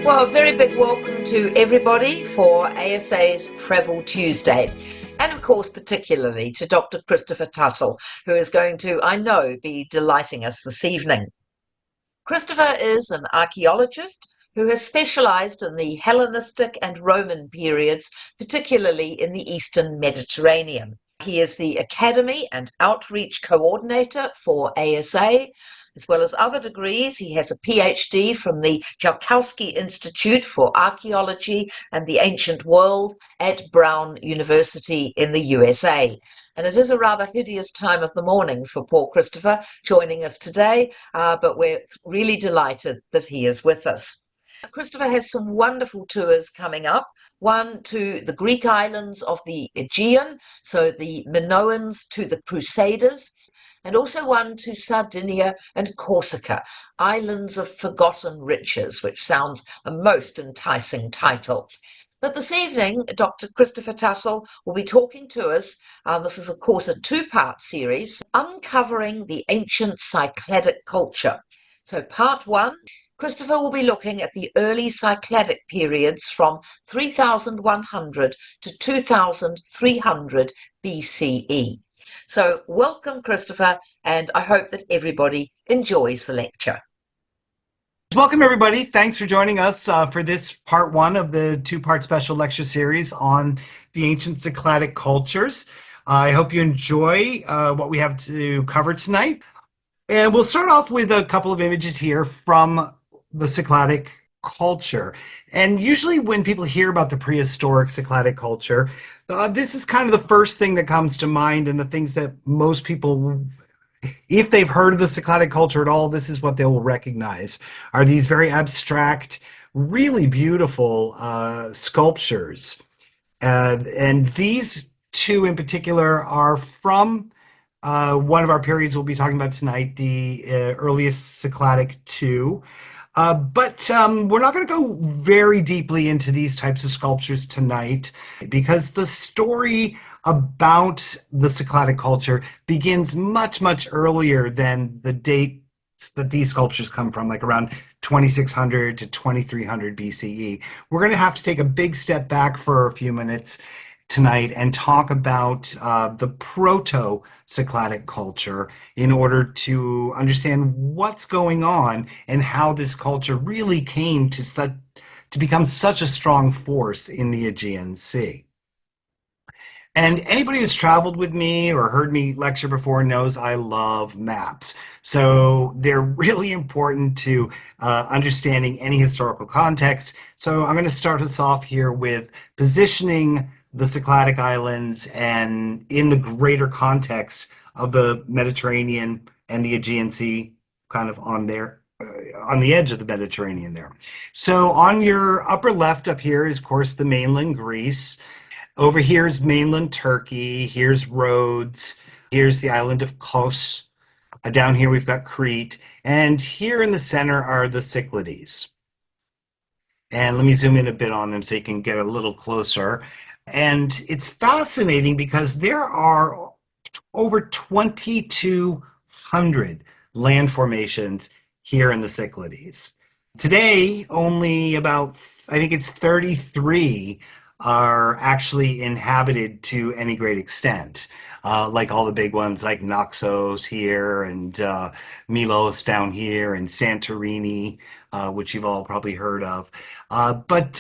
Well, a very big welcome to everybody for ASA's Travel Tuesday. And of course, particularly to Dr. Christopher Tuttle, who is going to, I know, be delighting us this evening. Christopher is an archaeologist who has specialized in the Hellenistic and Roman periods, particularly in the Eastern Mediterranean. He is the Academy and Outreach Coordinator for ASA. As well as other degrees, he has a PhD from the Joukowsky Institute for Archaeology and the Ancient World at Brown University in the USA. And it is a rather hideous time of the morning for poor Christopher joining us today, but we're really delighted that he is with us. Christopher has some wonderful tours coming up. One to the Greek islands of the Aegean, so the Minoans to the Crusaders, and also one to Sardinia and Corsica, Islands of Forgotten Riches, which sounds a most enticing title. But this evening, Dr. Christopher Tuttle will be talking to us. This is, of course, a two-part series, Uncovering the Ancient Cycladic Culture. So part one, Christopher will be looking at the early Cycladic periods from 3100 to 2300 BCE. So welcome, Christopher, and I hope that everybody enjoys the lecture. Welcome, everybody. Thanks for joining us for this part one of the two-part special lecture series on the ancient Cycladic cultures. I hope you enjoy what we have to cover tonight. And we'll start off with a couple of images here from the Cycladic culture. And usually when people hear about the prehistoric Cycladic culture, this is kind of the first thing that comes to mind, and the things that most people, if they've heard of the Cycladic culture at all, this is what they will recognize, are these very abstract, really beautiful sculptures. And these two in particular are from one of our periods we'll be talking about tonight, the earliest Cycladic II. But we're not going to go very deeply into these types of sculptures tonight, because the story about the Cycladic culture begins much, much earlier than the dates that these sculptures come from, like around 2600 to 2300 BCE. We're going to have to take a big step back for a few minutes tonight and talk about the proto-Cycladic culture in order to understand what's going on and how this culture really came to become such a strong force in the Aegean Sea. And anybody who's traveled with me or heard me lecture before knows I love maps. So they're really important to understanding any historical context. So I'm going to start us off here with positioning the Cycladic Islands and in the greater context of the Mediterranean and the Aegean Sea, kind of on the edge of the Mediterranean there. So on your upper left up here is, of course, the mainland Greece. Over here is mainland Turkey. Here's Rhodes. Here's the island of Kos. Down here we've got Crete. And here in the center are the Cyclades. And let me zoom in a bit on them so you can get a little closer. And it's fascinating because there are over 2,200 land formations here in the Cyclades. Today, only about, I think it's 33 are actually inhabited to any great extent. Like all the big ones like Naxos here and Milos down here and Santorini, which you've all probably heard of. But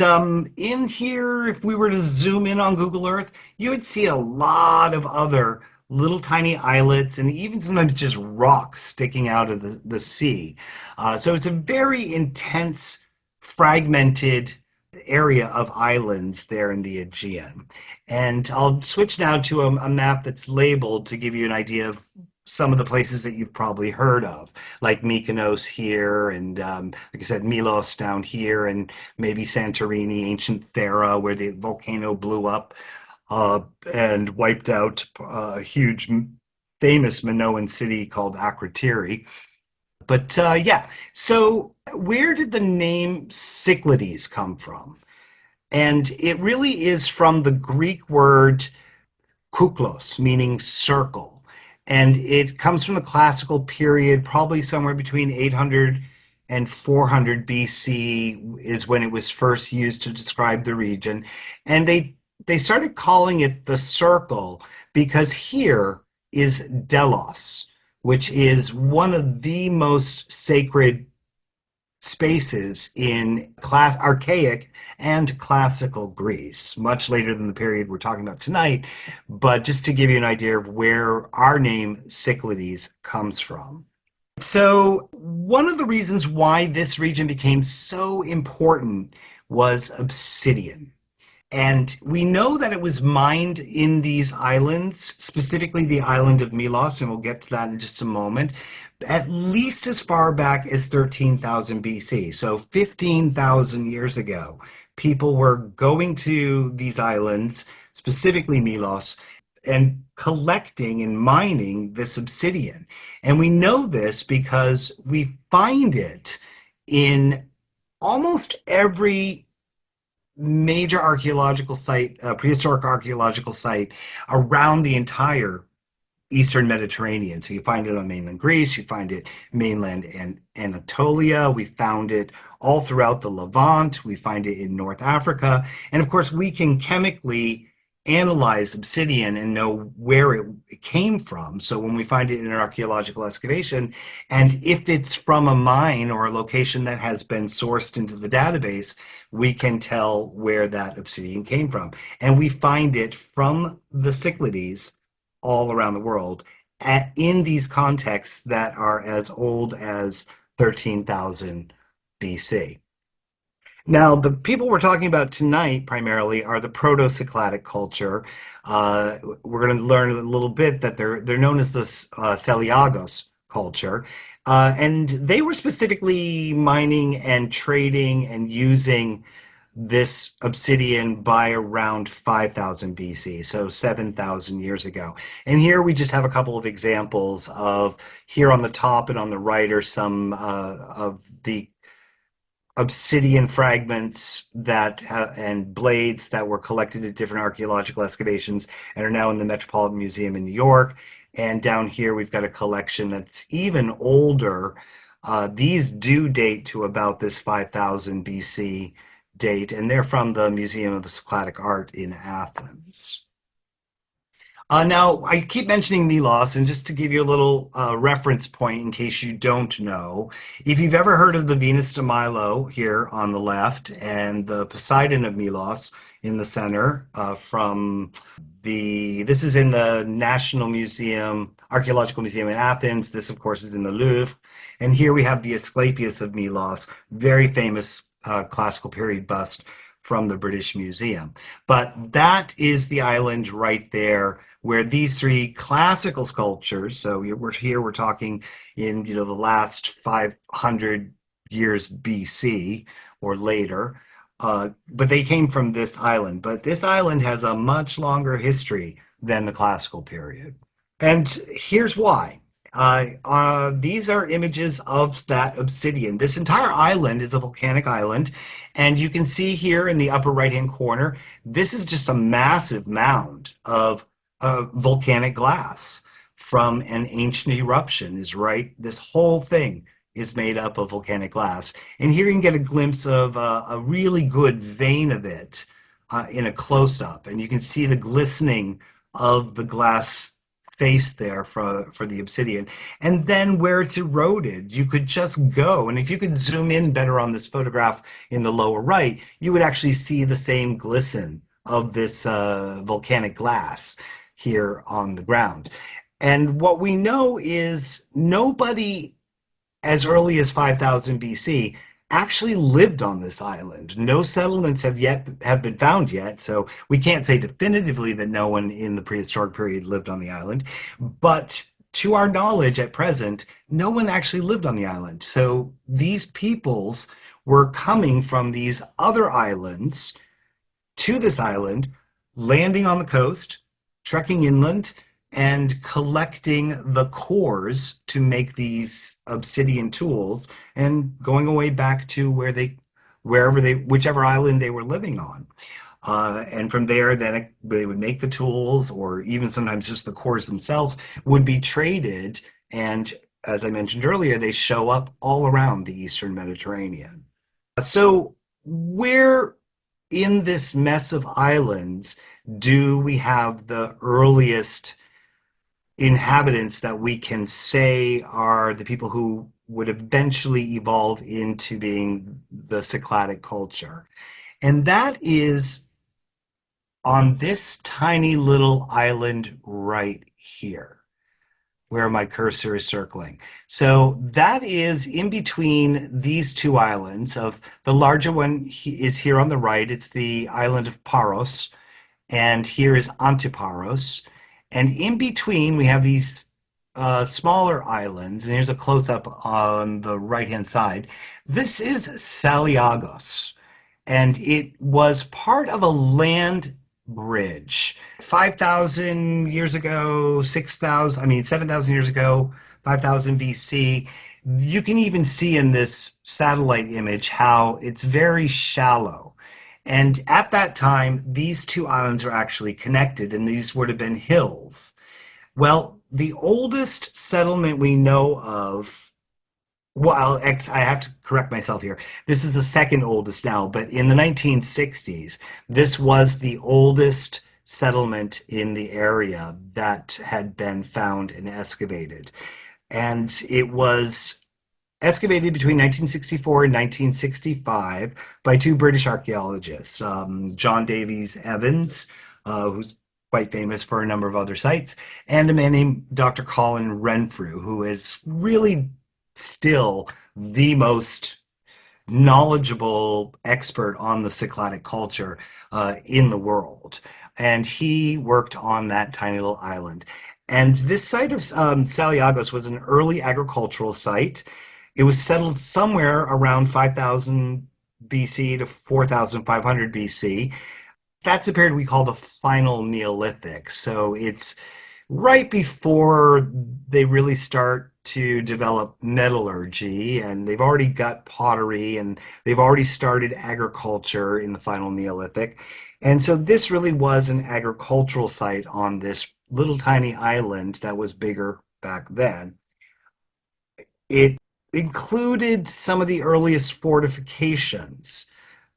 in here, if we were to zoom in on Google Earth, you would see a lot of other little tiny islets and even sometimes just rocks sticking out of the sea. So it's a very intense, fragmented area of islands there in the Aegean. And I'll switch now to a map that's labeled to give you an idea of some of the places that you've probably heard of, like Mykonos here, and like I said, Milos down here, and maybe Santorini, ancient Thera, where the volcano blew up and wiped out a huge, famous Minoan city called Akrotiri. But yeah, so where did the name Cyclades come from? And it really is from the Greek word kuklos, meaning circle. And it comes from the classical period, probably somewhere between 800 and 400 BC is when it was first used to describe the region. And they started calling it the circle because here is Delos, which is one of the most sacred spaces in archaic and classical Greece, much later than the period we're talking about tonight. But just to give you an idea of where our name Cyclades comes from. So, one of the reasons why this region became so important was obsidian. And we know that it was mined in these islands, specifically the island of Milos, and we'll get to that in just a moment, at least as far back as 13,000 BC. So 15,000 years ago, people were going to these islands, specifically Milos, and collecting and mining this obsidian. And we know this because we find it in almost every major archaeological site, prehistoric archaeological site around the entire Eastern Mediterranean. So you find it on mainland Greece, you find it mainland and Anatolia, we found it all throughout the Levant, we find it in North Africa, and of course we can chemically analyze obsidian and know where it came from. So when we find it in an archaeological excavation, and if it's from a mine or a location that has been sourced into the database, we can tell where that obsidian came from. And we find it from the Cyclades all around the world in these contexts that are as old as 13,000 BC. Now, the people we're talking about tonight primarily are the Proto-Cycladic culture. We're going to learn a little bit that they're known as the Celiagos culture. And they were specifically mining and trading and using this obsidian by around 5,000 BC, so 7,000 years ago. And here we just have a couple of examples of, here on the top and on the right are some of the obsidian fragments that and blades that were collected at different archaeological excavations and are now in the Metropolitan Museum in New York. And down here we've got a collection that's even older. These do date to about this 5000 BC date, and they're from the Museum of the Cycladic Art in Athens. Now, I keep mentioning Milos, and just to give you a little reference point in case you don't know, if you've ever heard of the Venus de Milo here on the left and the Poseidon of Milos in the center this is in the National Museum, Archaeological Museum in Athens. This, of course, is in the Louvre. And here we have the Asclepius of Milos, very famous classical period bust from the British Museum. But that is the island right there where these three classical sculptures, so we're talking in the last 500 years BC or later, but they came from this island. But this island has a much longer history than the classical period. And here's why. These are images of that obsidian. This entire island is a volcanic island, and you can see here in the upper right-hand corner, this is just a massive mound of volcanic glass from an ancient eruption. This whole thing is made up of volcanic glass. And here you can get a glimpse of a really good vein of it in a close-up, and you can see the glistening of the glass face there for the obsidian. And then where it's eroded, you could just go, and if you could zoom in better on this photograph in the lower right, you would actually see the same glisten of this volcanic glass here on the ground. And what we know is nobody as early as 5000 BC actually lived on this island. No settlements have been found yet, so we can't say definitively that no one in the prehistoric period lived on the island. But to our knowledge at present, no one actually lived on the island. So these peoples were coming from these other islands to this island, landing on the coast, trekking inland, and collecting the cores to make these obsidian tools and going away back to whichever island they were living on. And from there, then they would make the tools, or even sometimes just the cores themselves would be traded and as I mentioned earlier, they show up all around the Eastern Mediterranean. So, where in this mess of islands do we have the earliest inhabitants that we can say are the people who would eventually evolve into being the Cycladic culture? And that is on this tiny little island right here, where my cursor is circling. So that is in between these two islands. Of the larger one is here on the right. It's the island of Paros, and here is Antiparos. And in between, we have these smaller islands. And here's a close up on the right hand side. This is Saliagos, and it was part of a land bridge 5,000 years ago, 6,000, I mean, 7,000 years ago, 5,000 BC. You can even see in this satellite image how it's very shallow. And at that time, these two islands are actually connected, and these would have been hills. Well, the oldest settlement we know of, well, I have to correct myself here. This is the second oldest now, but in the 1960s, this was the oldest settlement in the area that had been found and excavated. And it was excavated between 1964 and 1965 by two British archaeologists, John Davies Evans, who's quite famous for a number of other sites, and a man named Dr. Colin Renfrew, who is really still the most knowledgeable expert on the Cycladic culture in the world. And he worked on that tiny little island. And this site of Saliagos was an early agricultural site. It was settled somewhere around 5,000 BC to 4,500 BC. That's a period we call the final Neolithic. So it's right before they really start to develop metallurgy, and they've already got pottery, and they've already started agriculture in the final Neolithic. And so this really was an agricultural site on this little tiny island that was bigger back then. It included some of the earliest fortifications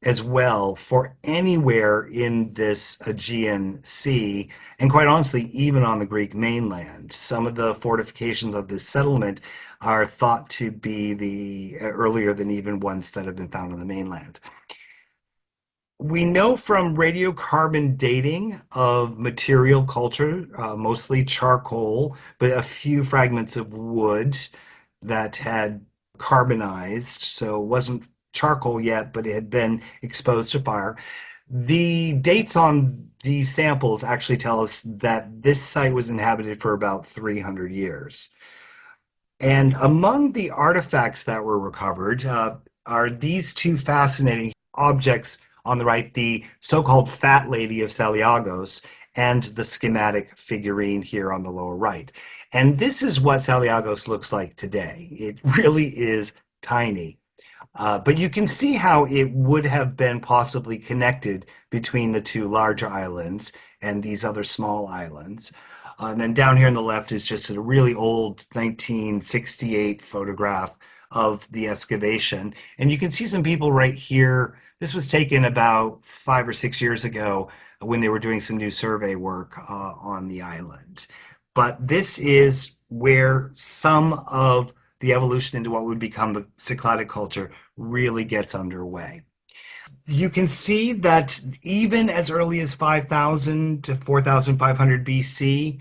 as well for anywhere in this Aegean Sea, and quite honestly, even on the Greek mainland. Some of the fortifications of this settlement are thought to be the earlier than even ones that have been found on the mainland. We know from radiocarbon dating of material culture, mostly charcoal, but a few fragments of wood that had carbonized, so it wasn't charcoal yet, but it had been exposed to fire. The dates on these samples actually tell us that this site was inhabited for about 300 years. And among the artifacts that were recovered are these two fascinating objects on the right, the so-called Fat Lady of Saliagos and the schematic figurine here on the lower right. And this is what Saliagos looks like today. It really is tiny. But you can see how it would have been possibly connected between the two larger islands and these other small islands. And then down here on the left is just a really old 1968 photograph of the excavation. And you can see some people right here. This was taken about 5 or 6 years ago when they were doing some new survey work on the island. But this is where some of the evolution into what would become the Cycladic culture really gets underway. You can see that even as early as 5,000 to 4,500 BC,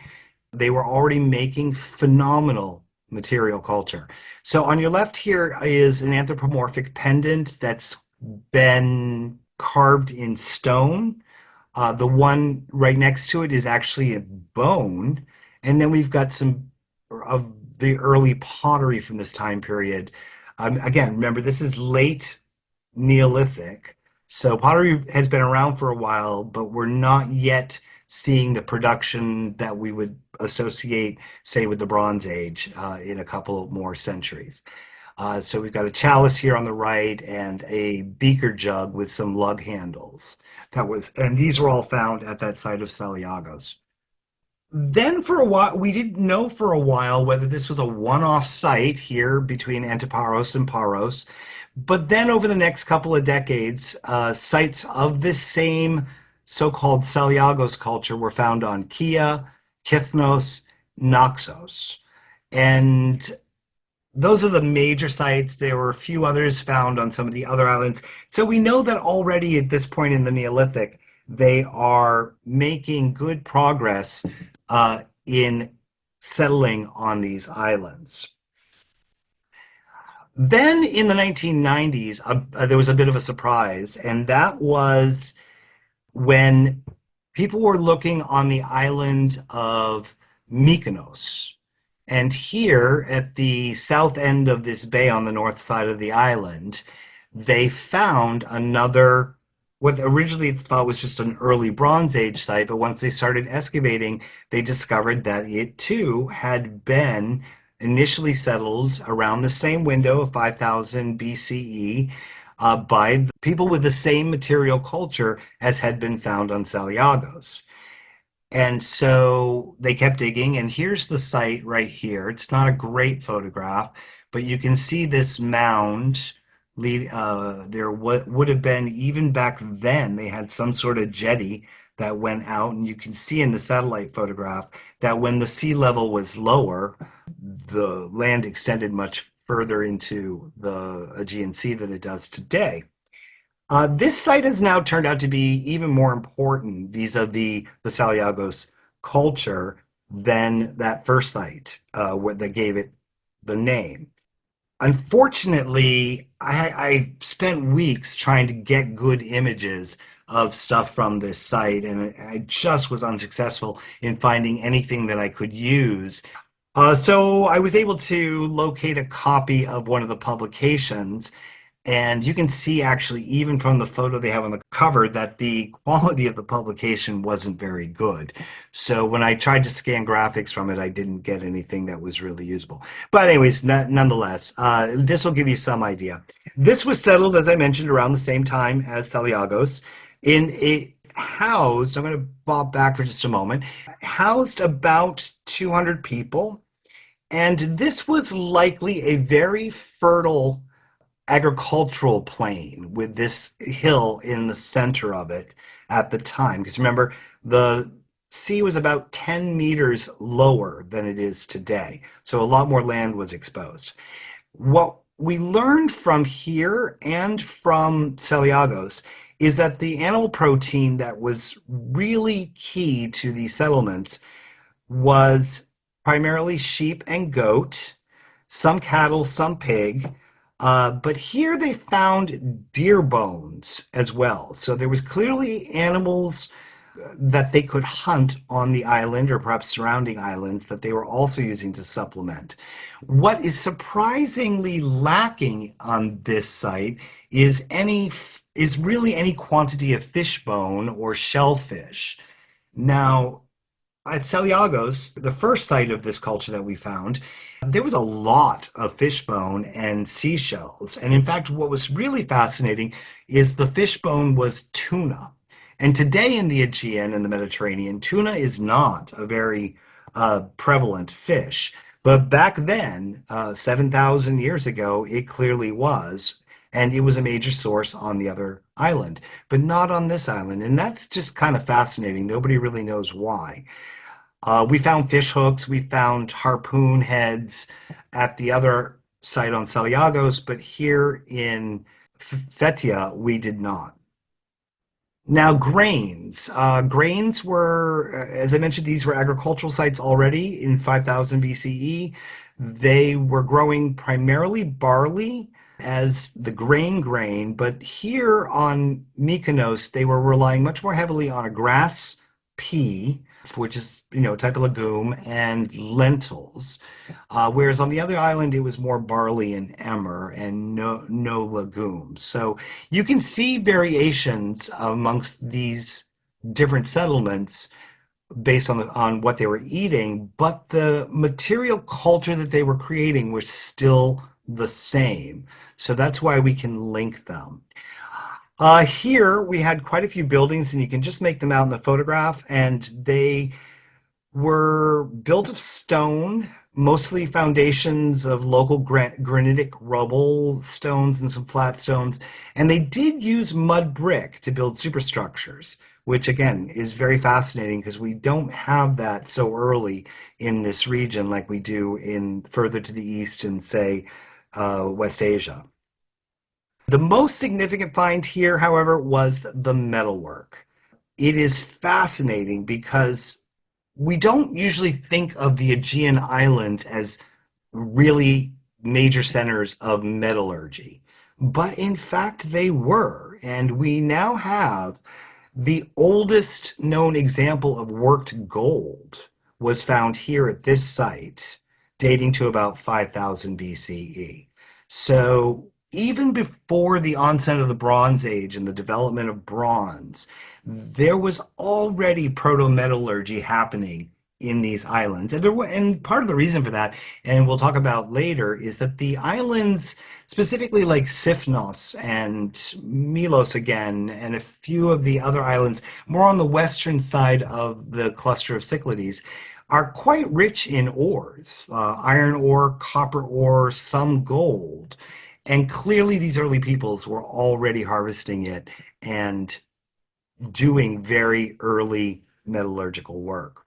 they were already making phenomenal material culture. So on your left here is an anthropomorphic pendant that's been carved in stone. The one right next to it is actually a bone. And then we've got some of the early pottery from this time period. Again, remember, this is late Neolithic. So pottery has been around for a while, but we're not yet seeing the production that we would associate, say, with the Bronze Age in a couple more centuries. So we've got a chalice here on the right and a beaker jug with some lug handles. And these were all found at that site of Saliagos. Then for a while, we didn't know for a while whether this was a one-off site here between Antiparos and Paros. But then over the next couple of decades, sites of this same so-called Saliagos culture were found on Kia, Kithnos, Naxos. And those are the major sites. There were a few others found on some of the other islands. So we know that already at this point in the Neolithic, they are making good progress in settling on these islands. Then in the 1990s, there was a bit of a surprise, and that was when people were looking on the island of Mykonos. And here at the south end of this bay on the north side of the island, they found another, what originally thought was just an early Bronze Age site, but once they started excavating, they discovered that it too had been initially settled around the same window of 5000 BCE by the people with the same material culture as had been found on Saliagos. And so they kept digging, and here's the site right here. It's not a great photograph, but you can see this mound. There would have been, even back then, they had some sort of jetty that went out, and you can see in the satellite photograph that when the sea level was lower, the land extended much further into the Aegean Sea than it does today. This site has now turned out to be even more important vis-a-vis the Saliagos culture than that first site that gave it the name. Unfortunately, I spent weeks trying to get good images of stuff from this site, and I just was unsuccessful in finding anything that I could use. So I was able to locate a copy of one of the publications, and you can see actually, even from the photo they have on the cover, that the quality of the publication wasn't very good. So when I tried to scan graphics from it, I didn't get anything that was really usable. But anyways, nonetheless, this will give you some idea. This was settled, as I mentioned, around the same time as Saliagos. It housed, I'm going to bob back for just a moment, housed about 200 people. And this was likely a very fertile agricultural plain with this hill in the center of it at the time. Because remember, the sea was about 10 meters lower than it is today. So a lot more land was exposed. What we learned from here and from Saliagos is that the animal protein that was really key to these settlements was primarily sheep and goat, some cattle, some pig. But here they found deer bones as well. So there was clearly animals that they could hunt on the island or perhaps surrounding islands that they were also using to supplement. What is surprisingly lacking on this site is really any quantity of fish bone or shellfish. Now, at Saliagos, the first site of this culture that we found, there was a lot of fish bone and seashells. And in fact, what was really fascinating is the fish bone was tuna. And today in the Aegean and the Mediterranean, tuna is not a very prevalent fish. But back then, 7,000 years ago, it clearly was. And it was a major source on the other island, but not on this island. And that's just kind of fascinating. Nobody really knows why. We found fish hooks, we found harpoon heads at the other site on Saliagos, but here in Fethia, we did not. Now, grains. Grains were, as I mentioned, these were agricultural sites already in 5000 BCE. They were growing primarily barley as the grain, but here on Mykonos, they were relying much more heavily on a grass pea, which is, a type of legume, and lentils. Whereas on the other island, it was more barley and emmer and no legumes. So you can see variations amongst these different settlements based on what they were eating, but the material culture that they were creating was still the same. So that's why we can link them. Here we had quite a few buildings, and you can just make them out in the photograph, and they were built of stone, mostly foundations of local granitic rubble stones and some flat stones. And they did use mud brick to build superstructures, which again is very fascinating because we don't have that so early in this region like we do in further to the east in, say, West Asia. The most significant find here, however, was the metalwork. It is fascinating because we don't usually think of the Aegean Islands as really major centers of metallurgy, but in fact they were. And we now have the oldest known example of worked gold was found here at this site, dating to about 5000 BCE. So even before the onset of the Bronze Age and the development of bronze, there was already proto-metallurgy happening in these islands. And part of the reason for that, and we'll talk about later, is that the islands, specifically like Sifnos and Milos again, and a few of the other islands more on the western side of the cluster of Cyclades, are quite rich in ores, iron ore, copper ore, some gold. And clearly these early peoples were already harvesting it and doing very early metallurgical work.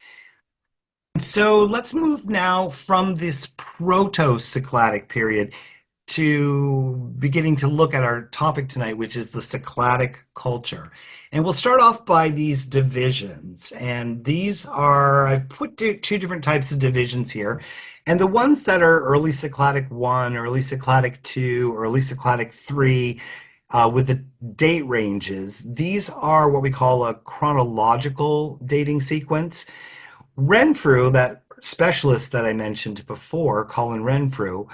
So let's move now from this proto-Cycladic period to beginning to look at our topic tonight, which is the Cycladic culture. And we'll start off by these divisions. And these are, I've put two different types of divisions here. And the ones that are early Cycladic 1, early Cycladic 2, early Cycladic 3, with the date ranges, these are what we call a chronological dating sequence. Renfrew, that specialist that I mentioned before, Colin Renfrew,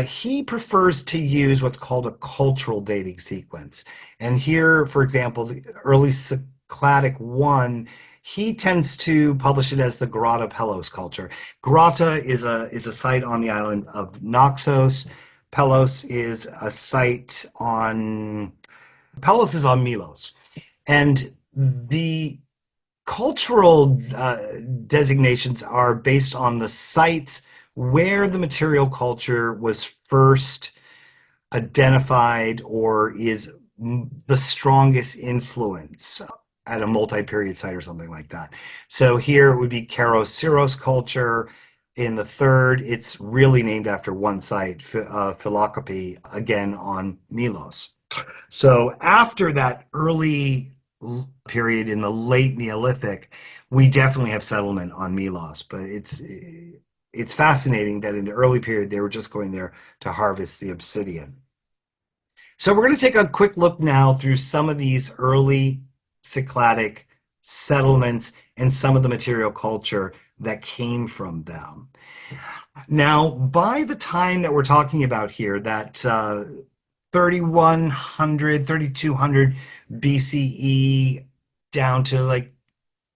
he prefers to use what's called a cultural dating sequence. And here, for example, the early Cycladic 1, he tends to publish it as the Grotta Pelos culture. Grotta is a site on the island of Naxos. Pelos is a site on Pelos is on Milos. And the cultural designations are based on the sites where the material culture was first identified or is the strongest influence at a multi-period site or something like that. So here it would be Karo-Syros culture. In the third, it's really named after one site, Philokopi, again on Milos. So after that early period in the late Neolithic, we definitely have settlement on Milos, but it's fascinating that in the early period they were just going there to harvest the obsidian. So we're going to take a quick look now through some of these early Cycladic settlements and some of the material culture that came from them. Now, by the time that we're talking about here, that 3100, 3200 BCE down to like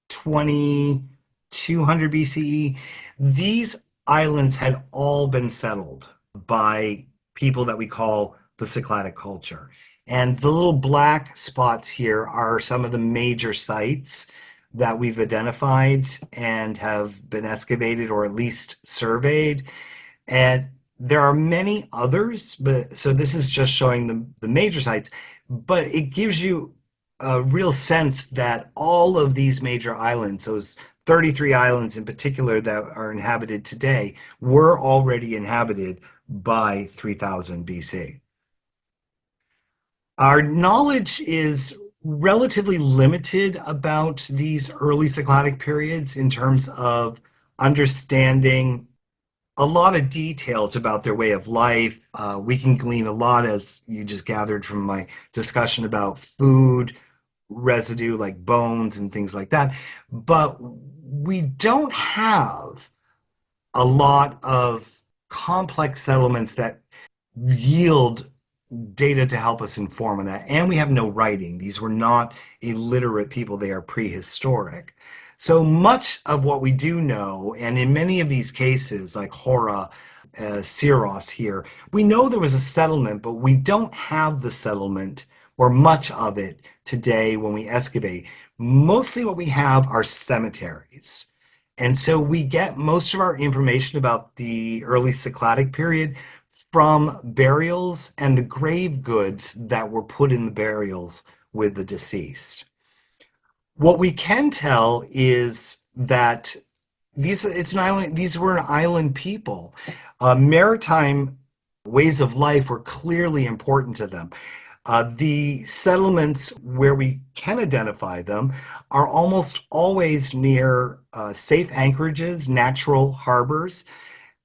2200 BCE, these islands had all been settled by people that we call the Cycladic culture. And the little black spots here are some of the major sites that we've identified and have been excavated or at least surveyed. And there are many others, but so this is just showing the major sites, but it gives you a real sense that all of these major islands, those 33 islands in particular that are inhabited today, were already inhabited by 3000 BC. Our knowledge is relatively limited about these early Cycladic periods in terms of understanding a lot of details about their way of life. We can glean a lot, as you just gathered from my discussion about food, residue like bones and things like that. But we don't have a lot of complex settlements that yield data to help us inform on that. And we have no writing. These were not illiterate people, they are prehistoric. So much of what we do know, and in many of these cases, like Hora, Syros here, we know there was a settlement, but we don't have the settlement or much of it today when we excavate. Mostly what we have are cemeteries. And so we get most of our information about the early Cycladic period from burials and the grave goods that were put in the burials with the deceased. What we can tell is that these were an island people. Maritime ways of life were clearly important to them. The settlements where we can identify them are almost always near safe anchorages, natural harbors,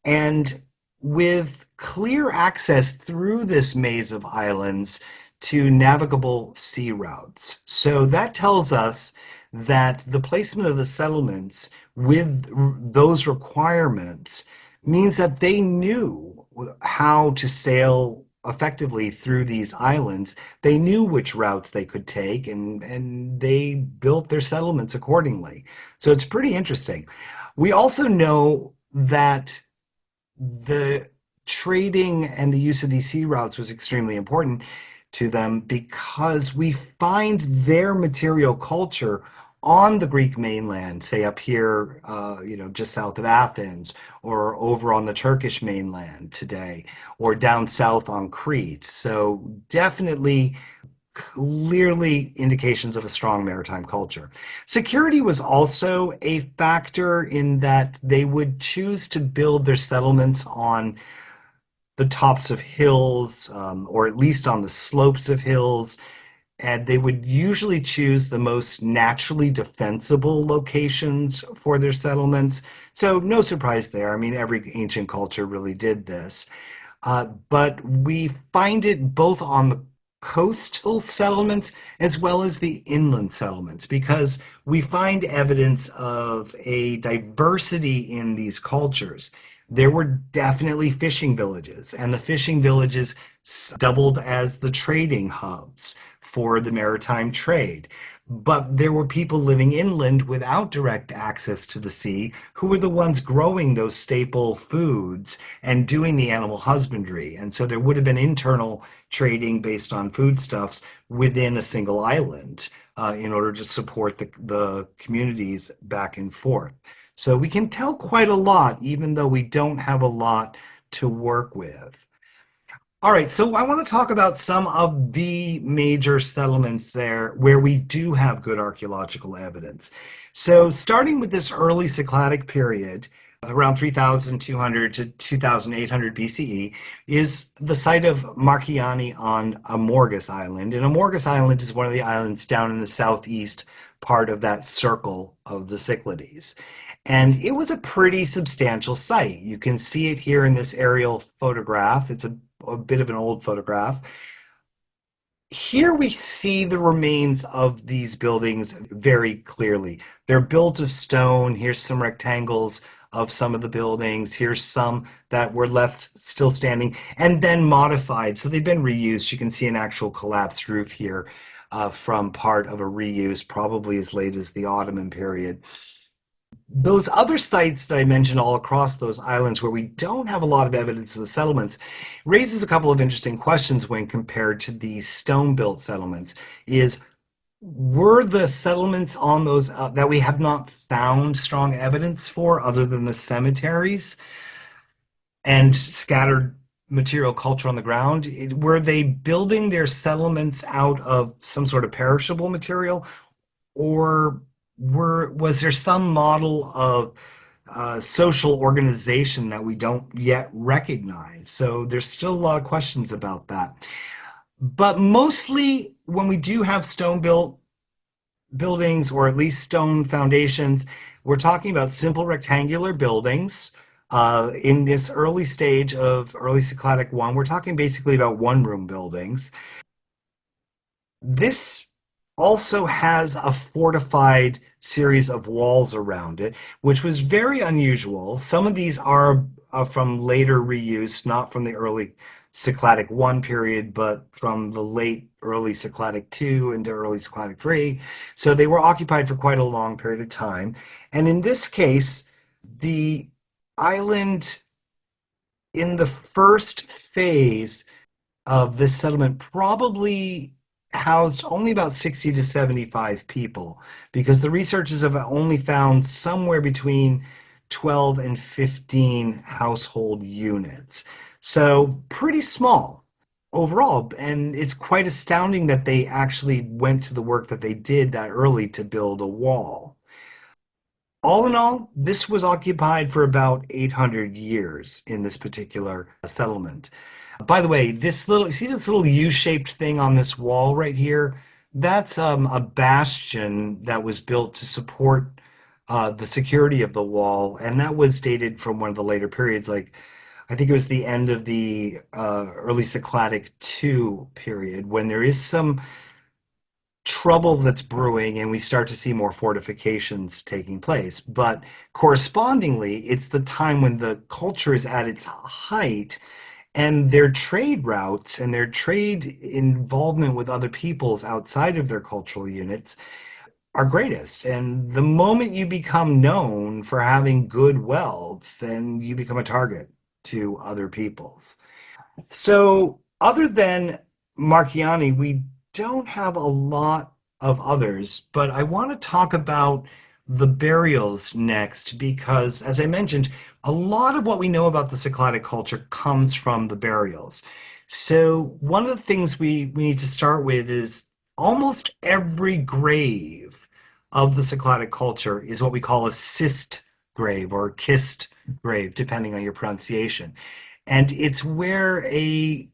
and with clear access through this maze of islands to navigable sea routes. So that tells us that the placement of the settlements with those requirements means that they knew how to sail effectively through these islands. They knew which routes they could take, and they built their settlements accordingly. So it's pretty interesting. We also know that the trading and the use of these sea routes was extremely important to them because we find their material culture on the Greek mainland, say up here, just south of Athens, or over on the Turkish mainland today, or down south on Crete. So definitely clearly indications of a strong maritime culture. Security was also a factor in that they would choose to build their settlements on the tops of hills, or at least on the slopes of hills, and they would usually choose the most naturally defensible locations for their settlements. So no surprise there. I mean, every ancient culture really did this. But we find it both on the coastal settlements as well as the inland settlements because we find evidence of a diversity in these cultures. There were definitely fishing villages, and the fishing villages doubled as the trading hubs for the maritime trade. But there were people living inland without direct access to the sea who were the ones growing those staple foods and doing the animal husbandry. And so there would have been internal trading based on foodstuffs within a single island in order to support the communities back and forth. So we can tell quite a lot, even though we don't have a lot to work with. All right, so I want to talk about some of the major settlements there where we do have good archaeological evidence. So, starting with this early Cycladic period, around 3200 to 2800 BCE, is the site of Marciani on Amorgus Island. And Amorgus Island is one of the islands down in the southeast part of that circle of the Cyclades. And it was a pretty substantial site. You can see it here in this aerial photograph. It's a bit of an old photograph. Here we see the remains of these buildings very clearly. They're built of stone. Here's some rectangles of some of the buildings. Here's some that were left still standing and then modified. So they've been reused. You can see an actual collapsed roof here from part of a reuse, probably as late as the Ottoman period. Those other sites that I mentioned all across those islands where we don't have a lot of evidence of the settlements raises a couple of interesting questions when compared to these stone-built settlements. Were the settlements on those that we have not found strong evidence for other than the cemeteries and scattered material culture on the ground, were they building their settlements out of some sort of perishable material, or was there some model of social organization that we don't yet recognize? So there's still a lot of questions about that. But mostly when we do have stone built buildings, or at least stone foundations, we're talking about simple rectangular buildings. In this early stage of early Cycladic one, we're talking basically about one room buildings. This also has a fortified series of walls around it, which was very unusual. Some of these are from later reuse, not from the early Cycladic 1 period, but from the late early Cycladic 2 into early Cycladic 3. So they were occupied for quite a long period of time. And in this case, the island in the first phase of this settlement probably housed only about 60 to 75 people because the researchers have only found somewhere between 12 and 15 household units. So pretty small overall. And it's quite astounding that they actually went to the work that they did that early to build a wall. All in all, this was occupied for about 800 years in this particular settlement. By the way, you see this little U-shaped thing on this wall right here? That's a bastion that was built to support the security of the wall, and that was dated from one of the later periods, like I think it was the end of the early Cycladic II period, when there is some trouble that's brewing and we start to see more fortifications taking place. But correspondingly, it's the time when the culture is at its height and their trade routes and their trade involvement with other peoples outside of their cultural units are greatest. And the moment you become known for having good wealth, then you become a target to other peoples. So, other than Marchiani, we don't have a lot of others, but I want to talk about the burials next because, as I mentioned, a lot of what we know about the Cycladic culture comes from the burials. So, one of the things we need to start with is almost every grave of the Cycladic culture is what we call a cist grave or kist grave, depending on your pronunciation, and it's where a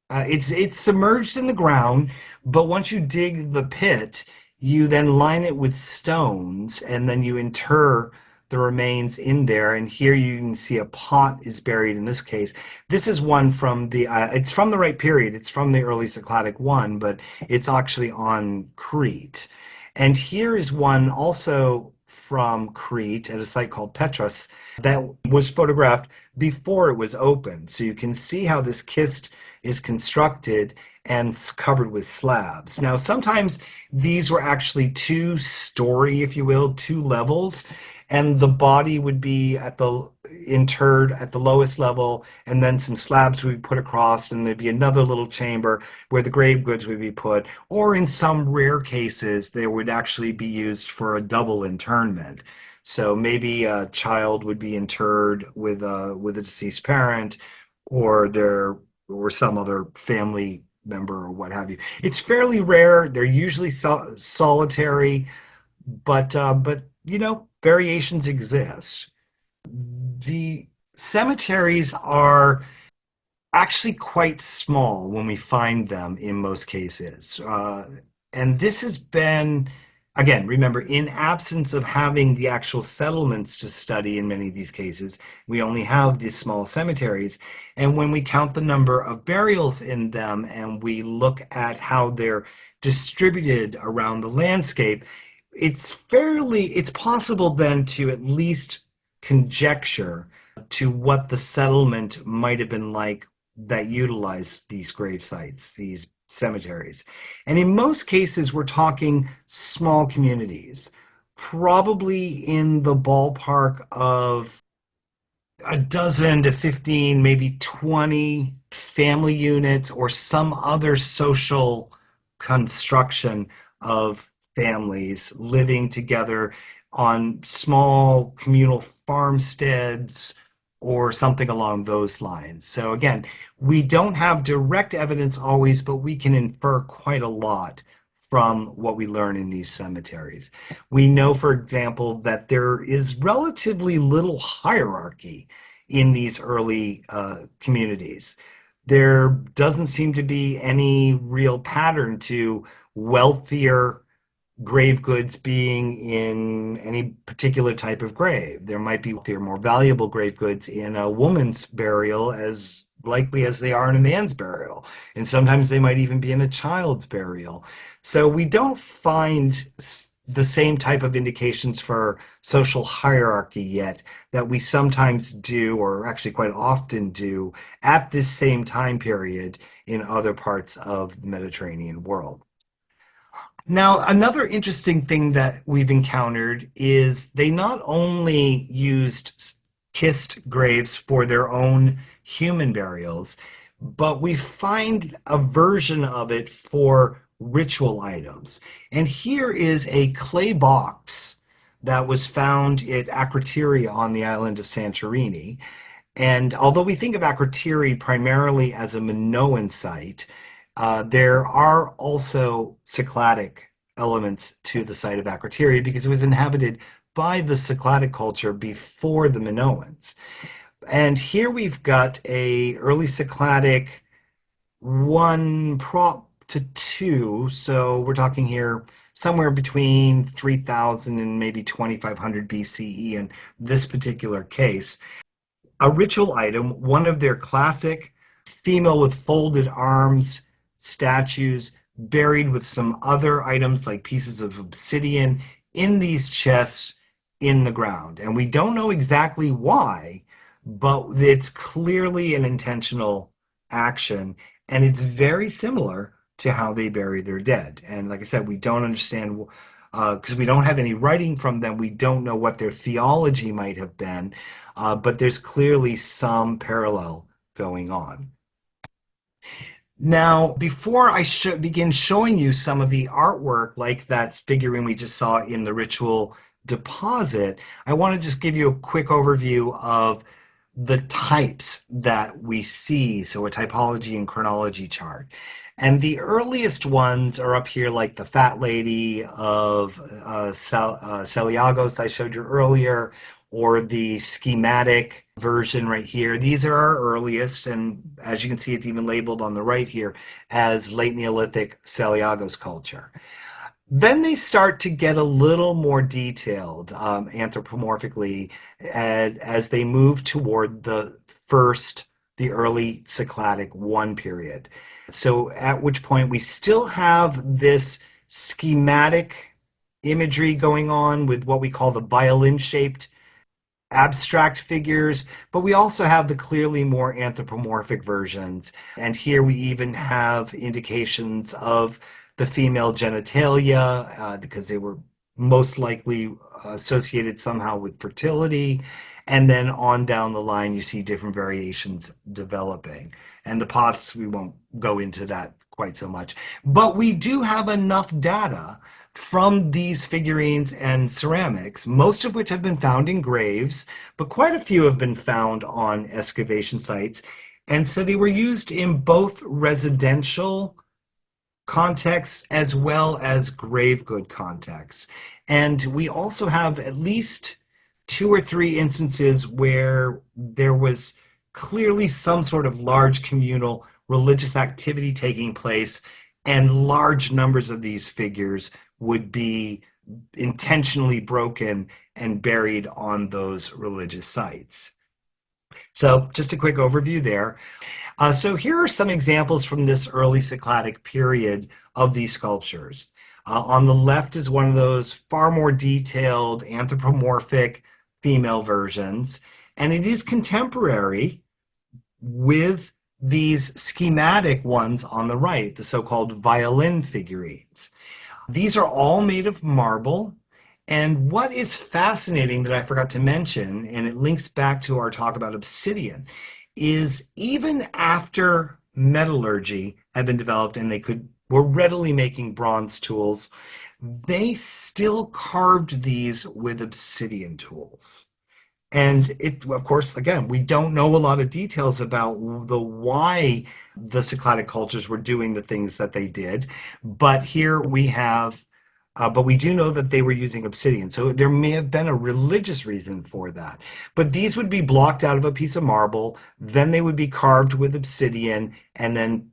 it's submerged in the ground, but once you dig the pit, you then line it with stones, and then you inter the remains in there. And here you can see a pot is buried in this case. This is one from the it's from the right period. It's from the early Cycladic one, but it's actually on Crete. And here is one also from Crete at a site called Petros that was photographed before it was opened. So you can see how this kist is constructed and covered with slabs. Now, sometimes these were actually two-story, if you will, two levels, and the body would be at the interred at the lowest level, and then some slabs would be put across, and there'd be another little chamber where the grave goods would be put, or in some rare cases, they would actually be used for a double internment. So maybe a child would be interred with a deceased parent, or their or some other family member or what have you. It's fairly rare. They're usually solitary, but variations exist. The cemeteries are actually quite small when we find them in most cases. And this has been, again, remember, in absence of having the actual settlements to study in many of these cases, we only have these small cemeteries. And when we count the number of burials in them and we look at how they're distributed around the landscape, it's possible then to at least conjecture to what the settlement might have been like that utilized these grave sites, these cemeteries. And in most cases, we're talking small communities, probably in the ballpark of a dozen to 15, maybe 20 family units or some other social construction of families living together on small communal farmsteads or something along those lines. So again, we don't have direct evidence always, but we can infer quite a lot from what we learn in these cemeteries. We know, for example, that there is relatively little hierarchy in these early communities. There doesn't seem to be any real pattern to wealthier grave goods being in any particular type of grave. There might be more valuable grave goods in a woman's burial as likely as they are in a man's burial. And sometimes they might even be in a child's burial. So we don't find the same type of indications for social hierarchy yet that we sometimes do, or actually quite often do, at this same time period in other parts of the Mediterranean world. Now, another interesting thing that we've encountered is they not only used kissed graves for their own human burials, but we find a version of it for ritual items. And here is a clay box that was found at Akrotiri on the island of Santorini. And although we think of Akrotiri primarily as a Minoan site, there are also Cycladic elements to the site of Akrotiri because it was inhabited by the Cycladic culture before the Minoans. And here we've got a early Cycladic 1 prop to 2, so we're talking here somewhere between 3000 and maybe 2500 BCE in this particular case. A ritual item, one of their classic female with folded arms statues buried with some other items like pieces of obsidian in these chests in the ground. And we don't know exactly why, but it's clearly an intentional action, and it's very similar to how they bury their dead. And like I said, we don't understand because we don't have any writing from them. We don't know what their theology might have been, but there's clearly some parallel going on. Now, before I begin showing you some of the artwork, like that figurine we just saw in the ritual deposit, I want to just give you a quick overview of the types that we see, so a typology and chronology chart. And the earliest ones are up here, like the Fat Lady of Celiagos I showed you earlier, or the schematic version right here. These are our earliest, and as you can see, it's even labeled on the right here as late Neolithic Celiagos culture. Then they start to get a little more detailed anthropomorphically as they move toward the early Cycladic 1 period. So at which point we still have this schematic imagery going on with what we call the violin-shaped abstract figures, but we also have the clearly more anthropomorphic versions. And here we even have indications of the female genitalia because they were most likely associated somehow with fertility. And then on down the line, you see different variations developing. And the pots, we won't go into that quite so much. But we do have enough data from these figurines and ceramics, most of which have been found in graves, but quite a few have been found on excavation sites. And so they were used in both residential contexts as well as grave good contexts. And we also have at least 2 or 3 instances where there was clearly some sort of large communal religious activity taking place, and large numbers of these figures would be intentionally broken and buried on those religious sites. So just a quick overview there. So here are some examples from this early Cycladic period of these sculptures. On the left is one of those far more detailed anthropomorphic female versions, and it is contemporary with these schematic ones on the right, the so-called violin figurines. These are all made of marble. And what is fascinating that I forgot to mention, and it links back to our talk about obsidian, is even after metallurgy had been developed and were readily making bronze tools, they still carved these with obsidian tools. And it, of course, again, we don't know a lot of details about the why the Cycladic cultures were doing the things that they did, but here we have, but we do know that they were using obsidian. So there may have been a religious reason for that. But these would be blocked out of a piece of marble, then they would be carved with obsidian, and then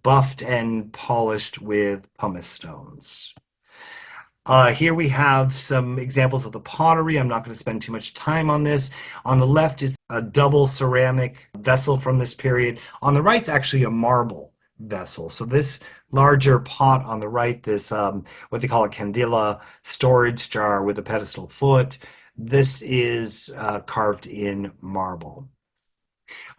buffed and polished with pumice stones. Here we have some examples of the pottery. I'm not going to spend too much time on this. On the left is a double ceramic vessel from this period. On the right is actually a marble vessel. So this larger pot on the right, this what they call a candela storage jar with a pedestal foot, this is carved in marble.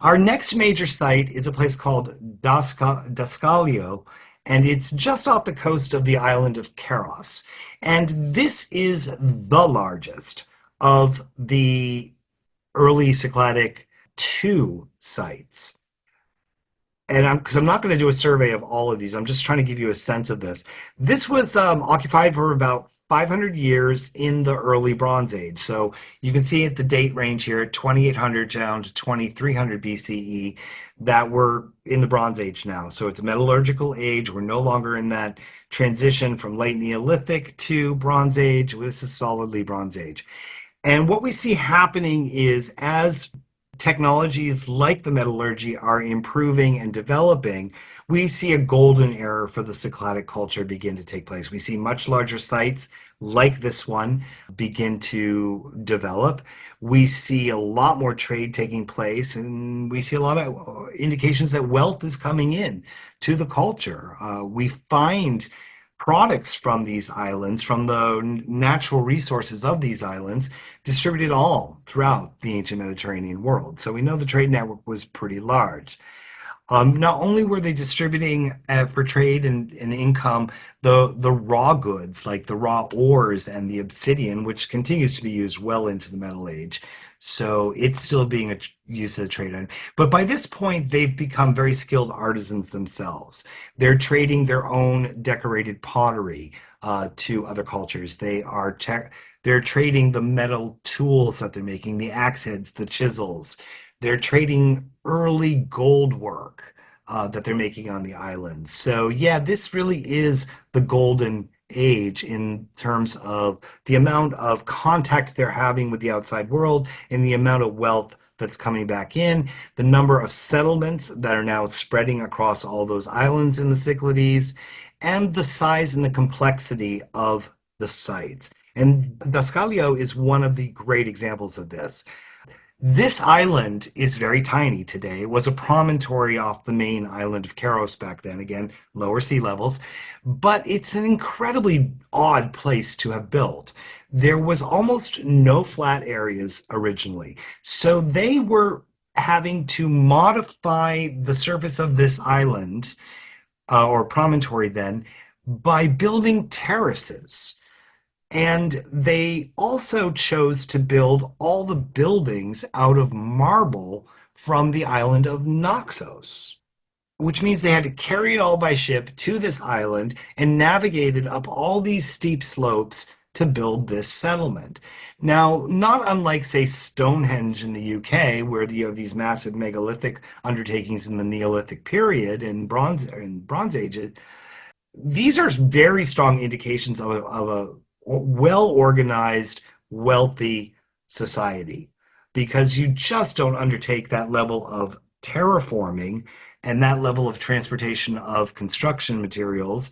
Our next major site is a place called Daskalio, and it's just off the coast of the island of Keros. And this is the largest of the early Cycladic 2 sites. and because I'm not going to do a survey of all of these, I'm just trying to give you a sense of this. This was occupied for about 500 years in the early Bronze Age. So you can see at the date range here, 2800 down to 2300 BCE, that we're in the Bronze Age now. So it's a metallurgical age. We're no longer in that transition from late Neolithic to Bronze Age. This is solidly Bronze Age. And what we see happening is as technologies like the metallurgy are improving and developing, we see a golden era for the Cycladic culture begin to take place. We see much larger sites like this one begin to develop. We see a lot more trade taking place, and we see a lot of indications that wealth is coming in to the culture. We find products from these islands, from the natural resources of these islands, distributed all throughout the ancient Mediterranean world. So we know the trade network was pretty large. Not only were they distributing for trade and income the raw goods like the raw ores and the obsidian, which continues to be used well into the Metal Age. So it's still being used as a trade item. But by this point, they've become very skilled artisans themselves. They're trading their own decorated pottery to other cultures. They're trading the metal tools that they're making, the axe heads, the chisels. They're trading early gold work that they're making on the island. So yeah, this really is the golden age in terms of the amount of contact they're having with the outside world and the amount of wealth that's coming back in, the number of settlements that are now spreading across all those islands in the Cyclades, and the size and the complexity of the sites. And Daskalio is one of the great examples of this. This island is very tiny today. It was a promontory off the main island of Keros back then, again, lower sea levels, but it's an incredibly odd place to have built. There was almost no flat areas originally, so they were having to modify the surface of this island, or promontory then, by building terraces. And they also chose to build all the buildings out of marble from the island of Naxos, which means they had to carry it all by ship to this island and navigate it up all these steep slopes to build this settlement. Now, not unlike, say, Stonehenge in the UK, where you have these massive megalithic undertakings in the Neolithic period and Bronze Age, these are very strong indications of a well-organized, wealthy society, because you just don't undertake that level of terraforming and that level of transportation of construction materials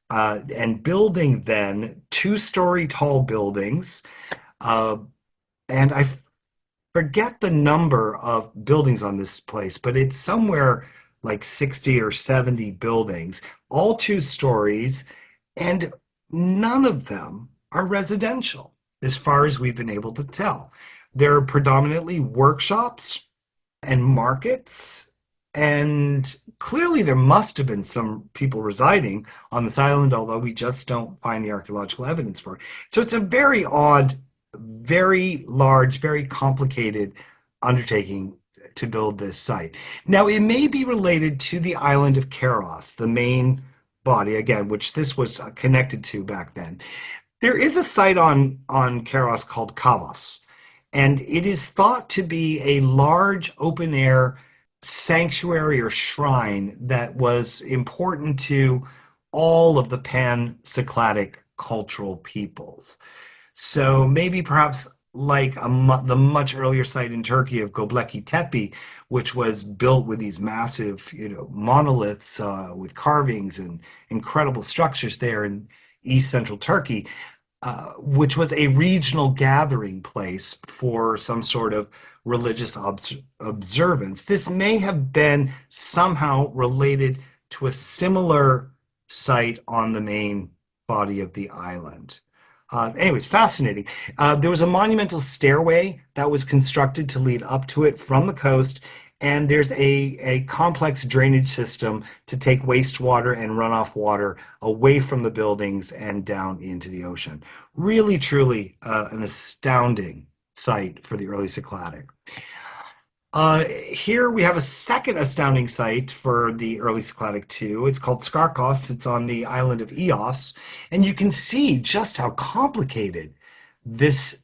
and building then two-story tall buildings. And I forget the number of buildings on this place, but it's somewhere like 60 or 70 buildings, all two stories, and none of them are residential, as far as we've been able to tell. They're predominantly workshops and markets, and clearly there must have been some people residing on this island, although we just don't find the archaeological evidence for it. So it's a very odd, very large, very complicated undertaking to build this site. Now, it may be related to the island of Keros, the main body, again, which this was connected to back then. There is a site on Keros called Kavos, and it is thought to be a large open air sanctuary or shrine that was important to all of the pan-Cycladic cultural peoples. So maybe perhaps like the much earlier site in Turkey of Göbekli Tepe, which was built with these massive, monoliths with carvings and incredible structures there in East Central Turkey, which was a regional gathering place for some sort of religious observance. This may have been somehow related to a similar site on the main body of the island. Anyways, fascinating. There was a monumental stairway that was constructed to lead up to it from the coast, and there's a complex drainage system to take wastewater and runoff water away from the buildings and down into the ocean. Really, truly an astounding site for the early Cycladic. Here we have a second astounding site for the early Cycladic II. It's called Skarkos. It's on the island of Eos, and you can see just how complicated this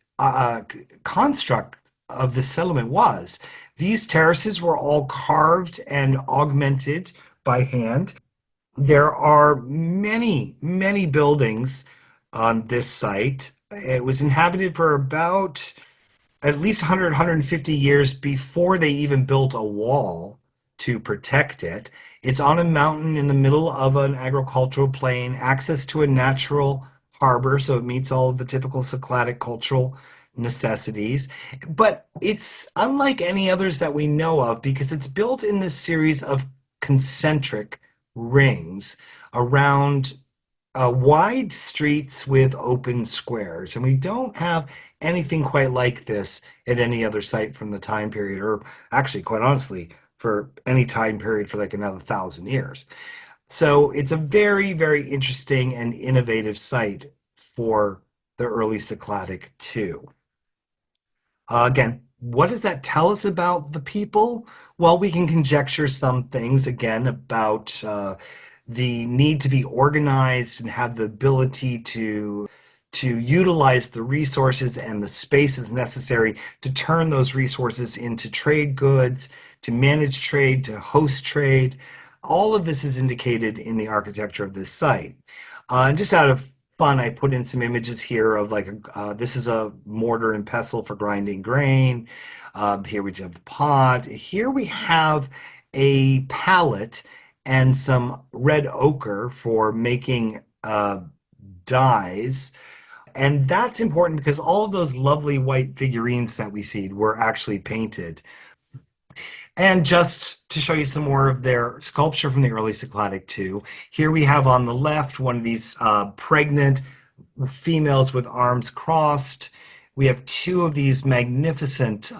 construct of the settlement was. These terraces were all carved and augmented by hand. There are many, many buildings on this site. It was inhabited for about at least 100, 150 years before they even built a wall to protect it. It's on a mountain in the middle of an agricultural plain, access to a natural harbor, so it meets all of the typical Cycladic cultural necessities. But it's unlike any others that we know of because it's built in this series of concentric rings around wide streets with open squares. And we don't have anything quite like this at any other site from the time period, or actually, quite honestly, for any time period for like another 1,000 years. So it's a very, very interesting and innovative site for the early Cycladic too. Again, what does that tell us about the people? Well, we can conjecture some things again about the need to be organized and have the ability to utilize the resources and the spaces necessary to turn those resources into trade goods, to manage trade, to host trade. All of this is indicated in the architecture of this site. And just out of fun, I put in some images here of like this is a mortar and pestle for grinding grain. Here we have a pot. Here we have a pallet and some red ochre for making dyes. And that's important because all of those lovely white figurines that we see were actually painted. And just to show you some more of their sculpture from the early Cycladic too, here we have on the left one of these pregnant females with arms crossed. We have two of these magnificent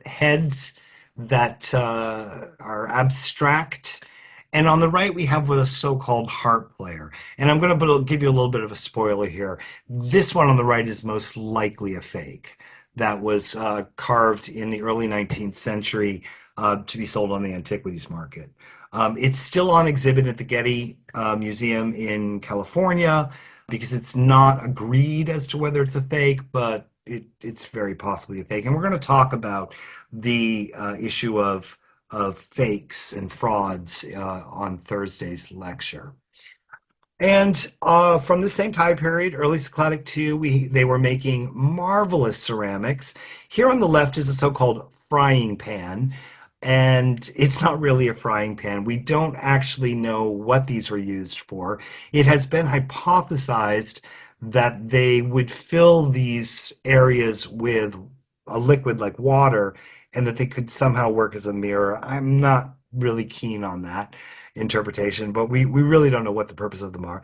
heads that are abstract. And on the right, we have a so-called harp player. And I'm going to give you a little bit of a spoiler here. This one on the right is most likely a fake that was carved in the early 19th century to be sold on the antiquities market. It's still on exhibit at the Getty Museum in California because it's not agreed as to whether it's a fake, but it's very possibly a fake. And we're going to talk about the issue of fakes and frauds on Thursday's lecture. And from the same time period, early Cycladic II, they were making marvelous ceramics. Here on the left is a so-called frying pan, and it's not really a frying pan. We don't actually know what these were used for. It has been hypothesized that they would fill these areas with a liquid like water and that they could somehow work as a mirror. I'm not really keen on that interpretation, but we really don't know what the purpose of them are.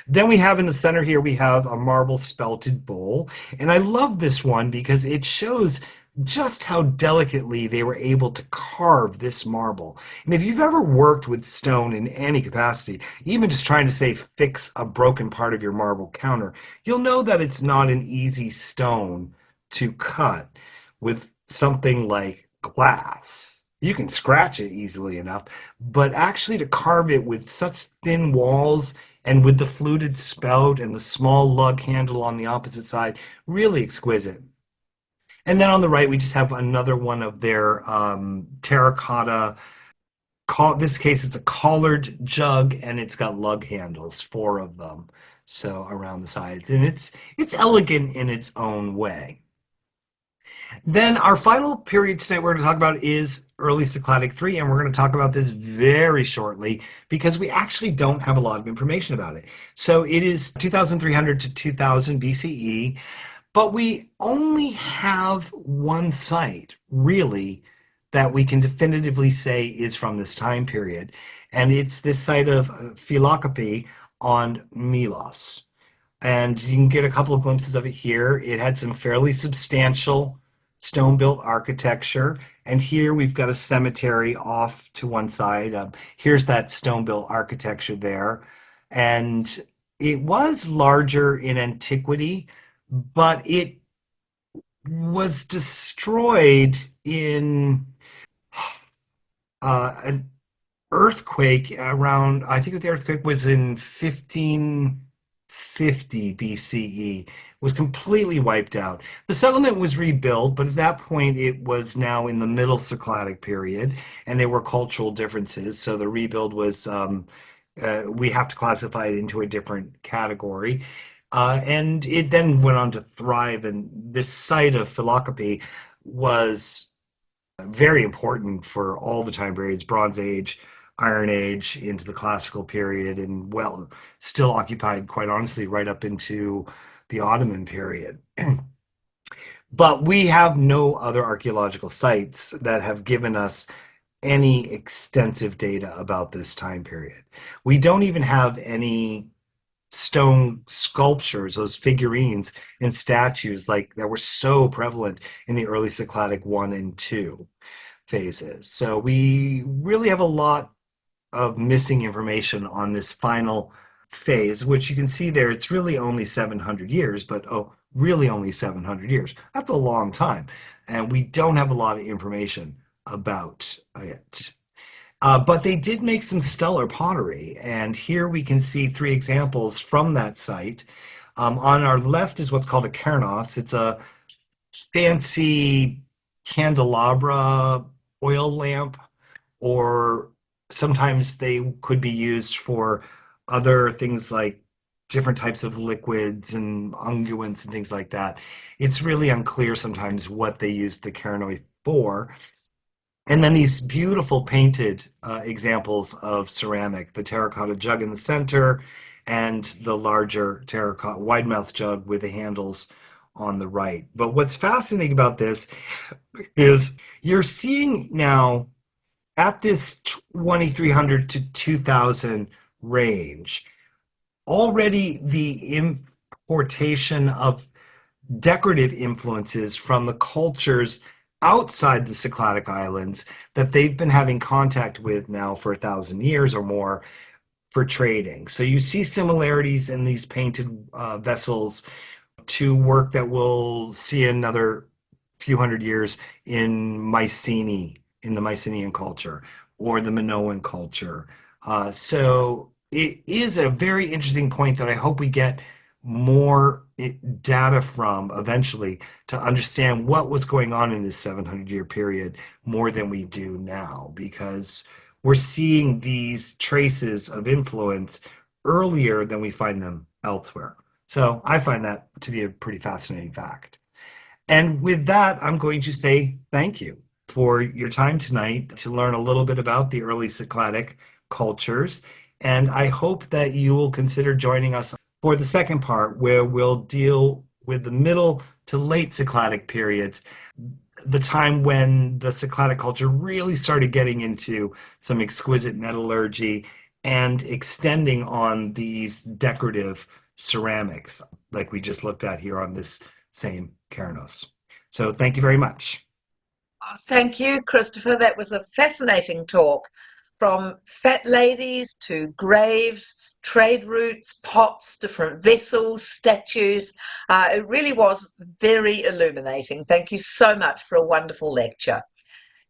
Then we have in the center here, we have a marble spelted bowl. And I love this one because it shows just how delicately they were able to carve this marble. And if you've ever worked with stone in any capacity, even just trying to say fix a broken part of your marble counter, you'll know that it's not an easy stone to cut with something like glass. You can scratch it easily enough, but actually to carve it with such thin walls and with the fluted spout and the small lug handle on the opposite side, really exquisite. And then on the right, we just have another one of their terracotta. This case, it's a collared jug, and it's got lug handles, four of them, so around the sides, and it's elegant in its own way. Then our final period tonight we're going to talk about is early Cycladic III, and we're going to talk about this very shortly because we actually don't have a lot of information about it. So it is 2300 to 2000 BCE, but we only have one site, really, that we can definitively say is from this time period, and it's this site of Philokopi on Milos. And you can get a couple of glimpses of it here. It had some fairly substantial stone-built architecture. And here we've got a cemetery off to one side. Here's that stone-built architecture there. And it was larger in antiquity, but it was destroyed in an earthquake around, I think the earthquake was in 1550 BCE, was completely wiped out. The settlement was rebuilt, but at that point it was now in the middle Cycladic period, and there were cultural differences. So the rebuild was, we have to classify it into a different category. And it then went on to thrive, and this site of Philokopi was very important for all the time periods, Bronze Age, Iron Age, into the classical period, and well, still occupied, quite honestly, right up into the Ottoman period. But we have no other archaeological sites that have given us any extensive data about this time period. We don't even have any stone sculptures, those figurines and statues like that were so prevalent in the early Cycladic 1 and 2 phases. So we really have a lot of missing information on this final phase, which you can see there, it's really only 700 years, but oh, really only 700 years. That's a long time. And we don't have a lot of information about it. But they did make some stellar pottery, and here we can see three examples from that site. On our left is what's called a kernos. It's a fancy candelabra oil lamp, or sometimes they could be used for other things like different types of liquids and unguents and things like that. It's really unclear sometimes what they used the carinoi for. And then these beautiful painted examples of ceramic, the terracotta jug in the center and the larger terracotta wide mouth jug with the handles on the right. But what's fascinating about this is you're seeing now at this 2300 to 2000 range, already the importation of decorative influences from the cultures outside the Cycladic islands that they've been having contact with now for 1,000 years or more for trading. So you see similarities in these painted vessels to work that we'll see another few hundred years in Mycenae, in the Mycenaean culture or the Minoan culture. So it is a very interesting point that I hope we get more data from eventually to understand what was going on in this 700-year period more than we do now, because we're seeing these traces of influence earlier than we find them elsewhere. So I find that to be a pretty fascinating fact. And with that, I'm going to say thank you for your time tonight to learn a little bit about the early Cycladic cultures. And I hope that you will consider joining us for the second part, where we'll deal with the middle to late Cycladic periods, the time when the Cycladic culture really started getting into some exquisite metallurgy and extending on these decorative ceramics like we just looked at here on this same Kernos. So thank you very much. Oh, thank you, Christopher. That was a fascinating talk, from fat ladies to graves, trade routes, pots, different vessels, statues. It really was very illuminating. Thank you so much for a wonderful lecture.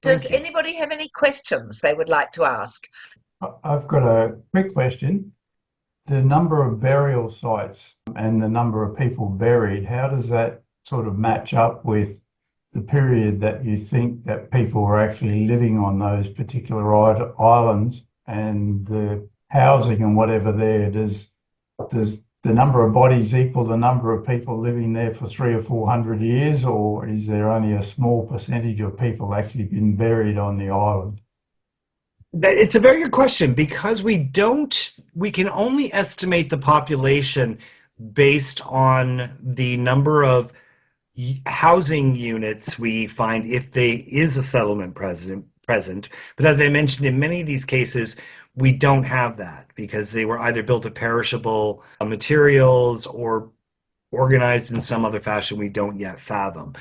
Does Thank you. anybody have any questions they would like to ask? I've got a quick question. The number of burial sites and the number of people buried, how does that sort of match up with the period that you think that people were actually living on those particular islands, and the housing and whatever there? Does the number of bodies equal the number of people living there for 300 or 400 years, or is there only a small percentage of people actually been buried on the island? It's a very good question, because we can only estimate the population based on the number of housing units we find if there is a settlement present. But as I mentioned, in many of these cases, we don't have that because they were either built of perishable materials or organized in some other fashion we don't yet fathom.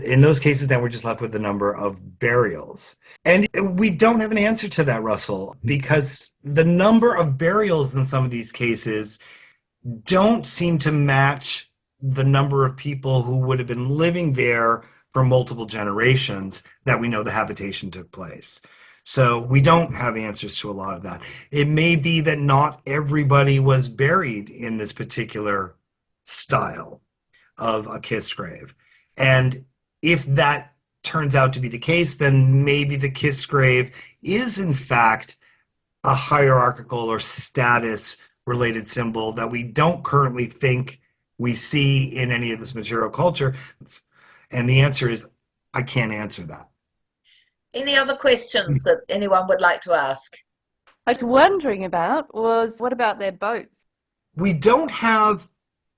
In those cases, then we're just left with the number of burials. And we don't have an answer to that, Russell, because the number of burials in some of these cases don't seem to match the number of people who would have been living there for multiple generations that we know the habitation took place. So we don't have answers to a lot of that. It may be that not everybody was buried in this particular style of a kissed grave. And if that turns out to be the case, then maybe the kissed grave is in fact a hierarchical or status related symbol that we don't currently think we see in any of this material culture. And the answer is, I can't answer that. Any other questions that anyone would like to ask? I was wondering about what about their boats? We don't have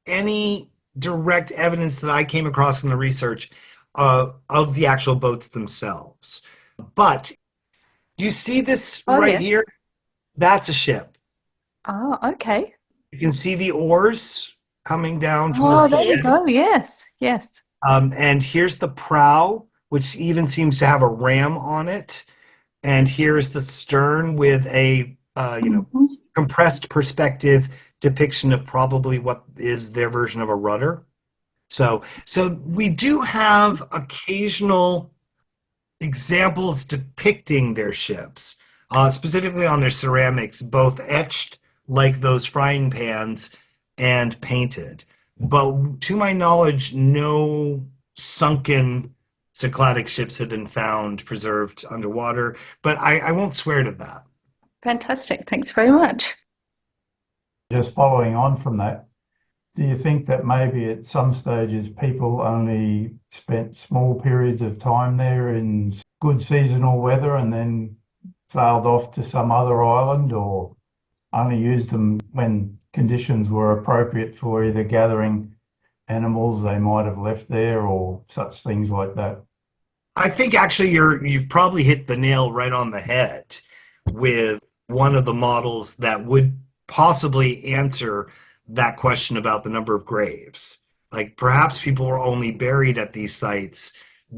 any direct evidence that I came across in the research of the actual boats themselves. But you see this right here? That's a ship. Oh, okay. You can see the oars coming down from Oh, the there you go. Yes, yes. And here's the prow, which even seems to have a ram on it. And here's the stern with a compressed perspective depiction of probably what is their version of a rudder. So we do have occasional examples depicting their ships, specifically on their ceramics, both etched like those frying pans and painted. But to my knowledge, no sunken Cycladic ships have been found preserved underwater, but I won't swear to that. Fantastic. Thanks very much. Just following on from that, do you think that maybe at some stages people only spent small periods of time there in good seasonal weather and then sailed off to some other island, or only used them when conditions were appropriate for either gathering animals they might have left there or such things like that? I think actually you've probably hit the nail right on the head with one of the models that would possibly answer that question about the number of graves. Like perhaps people were only buried at these sites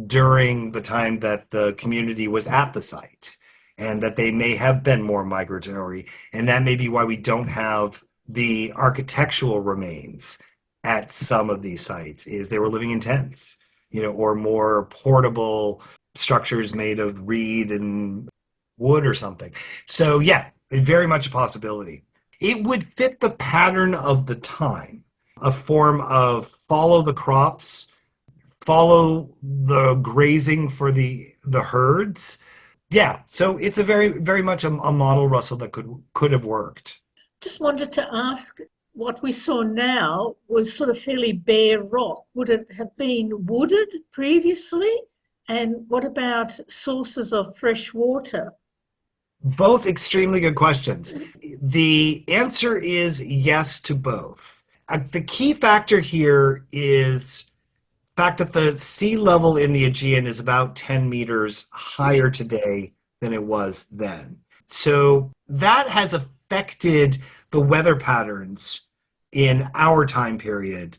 during the time that the community was at the site, and that they may have been more migratory, and that may be why we don't have the architectural remains at some of these sites, is they were living in tents, or more portable structures made of reed and wood or something. So yeah, very much a possibility. It would fit the pattern of the time, a form of follow the crops, follow the grazing for the herds. Yeah, so it's a very, very much a model, Russell, that could have worked. Just wanted to ask, what we saw now was sort of fairly bare rock. Would it have been wooded previously? And what about sources of fresh water? Both extremely good questions. The answer is yes to both. The key factor here is the fact that the sea level in the Aegean is about 10 meters higher today than it was then. So that has affected the weather patterns in our time period,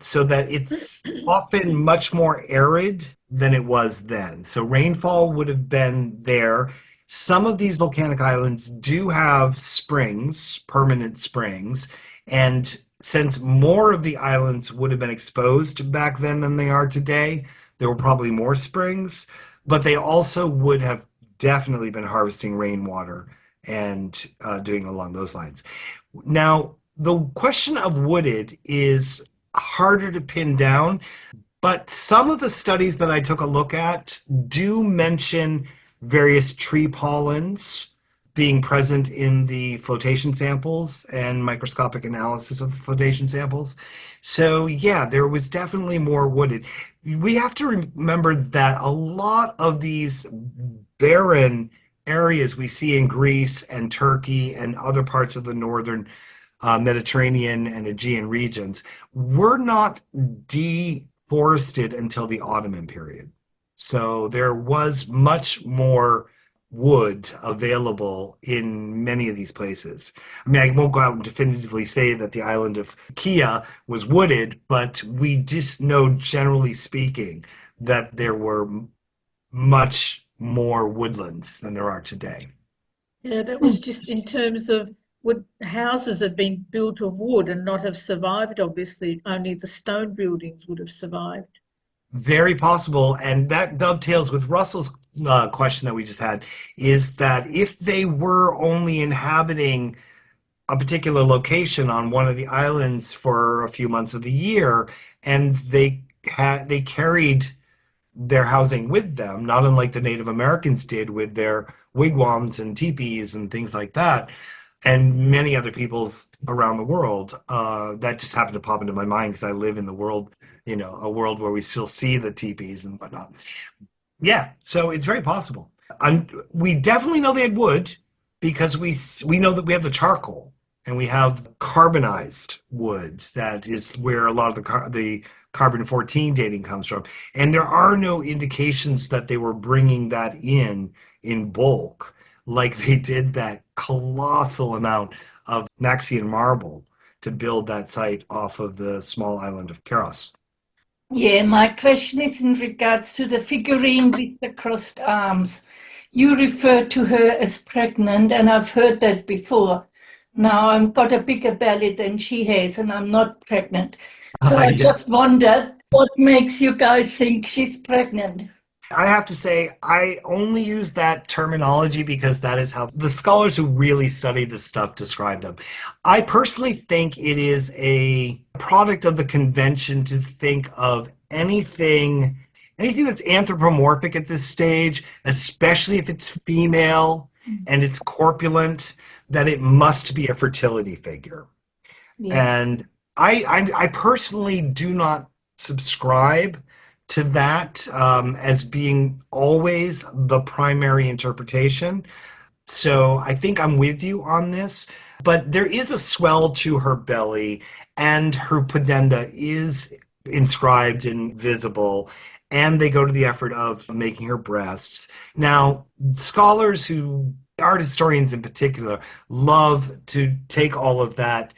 so that it's often much more arid than it was then. So rainfall would have been there. Some of these volcanic islands do have springs, permanent springs, and since more of the islands would have been exposed back then than they are today, there were probably more springs, but they also would have definitely been harvesting rainwater and doing along those lines. Now, the question of wooded is harder to pin down, but some of the studies that I took a look at do mention various tree pollens being present in the flotation samples and microscopic analysis of the flotation samples. So yeah, there was definitely more wooded. We have to remember that a lot of these barren areas we see in Greece and Turkey and other parts of the northern Mediterranean and Aegean regions were not deforested until the Ottoman period. So there was much more wood available in many of these places. I mean, I won't go out and definitively say that the island of Kea was wooded, but we just know, generally speaking, that there were much more woodlands than there are today. Yeah, that was just in terms of would houses have been built of wood and not have survived, obviously. Only the stone buildings would have survived. Very possible, and that dovetails with Russell's question that we just had, is that if they were only inhabiting a particular location on one of the islands for a few months of the year, and they carried their housing with them, not unlike the Native Americans did with their wigwams and teepees and things like that, and many other peoples around the world. That just happened to pop into my mind because I live in the world, a world where we still see the teepees and whatnot. Yeah, so it's very possible. We definitely know they had wood because we know that we have the charcoal and we have carbonized woods. That is where a lot of the carbon-14 dating comes from. And there are no indications that they were bringing that in bulk, like they did that colossal amount of Naxian marble to build that site off of the small island of Keros. Yeah, my question is in regards to the figurine with the crossed arms. You referred to her as pregnant, and I've heard that before. Now I've got a bigger belly than she has, and I'm not pregnant. So I just wondered, what makes you guys think she's pregnant? I have to say, I only use that terminology because that is how the scholars who really study this stuff describe them. I personally think it is a product of the convention to think of anything that's anthropomorphic at this stage, especially if it's female and it's corpulent, that it must be a fertility figure. Yeah. And I personally do not subscribe to that as being always the primary interpretation. So I think I'm with you on this, but there is a swell to her belly and her pudenda is inscribed and visible, and they go to the effort of making her breasts. Now, scholars art historians in particular, love to take all of that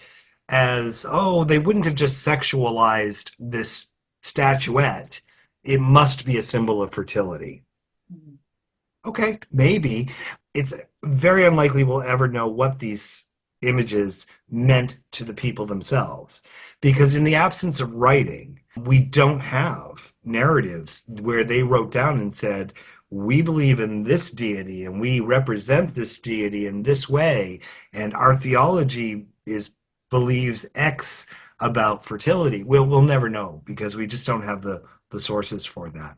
as, they wouldn't have just sexualized this statuette. It must be a symbol of fertility. Okay, maybe. It's very unlikely we'll ever know what these images meant to the people themselves, because in the absence of writing, we don't have narratives where they wrote down and said, we believe in this deity and we represent this deity in this way, and our theology believes X about fertility. We'll never know because we just don't have the sources for that.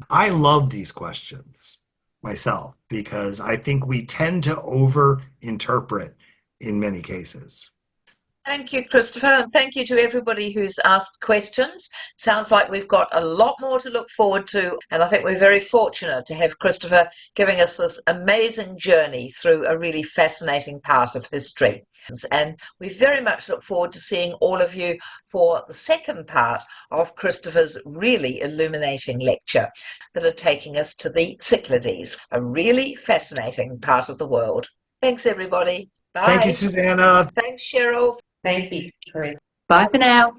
I love these questions myself because I think we tend to over-interpret in many cases. Thank you, Christopher, and thank you to everybody who's asked questions. Sounds like we've got a lot more to look forward to, and I think we're very fortunate to have Christopher giving us this amazing journey through a really fascinating part of history. And we very much look forward to seeing all of you for the second part of Christopher's really illuminating lecture that are taking us to the Cyclades, a really fascinating part of the world. Thanks, everybody. Bye. Thank you, Susanna. Thanks, Cheryl. Thank you. Bye for now.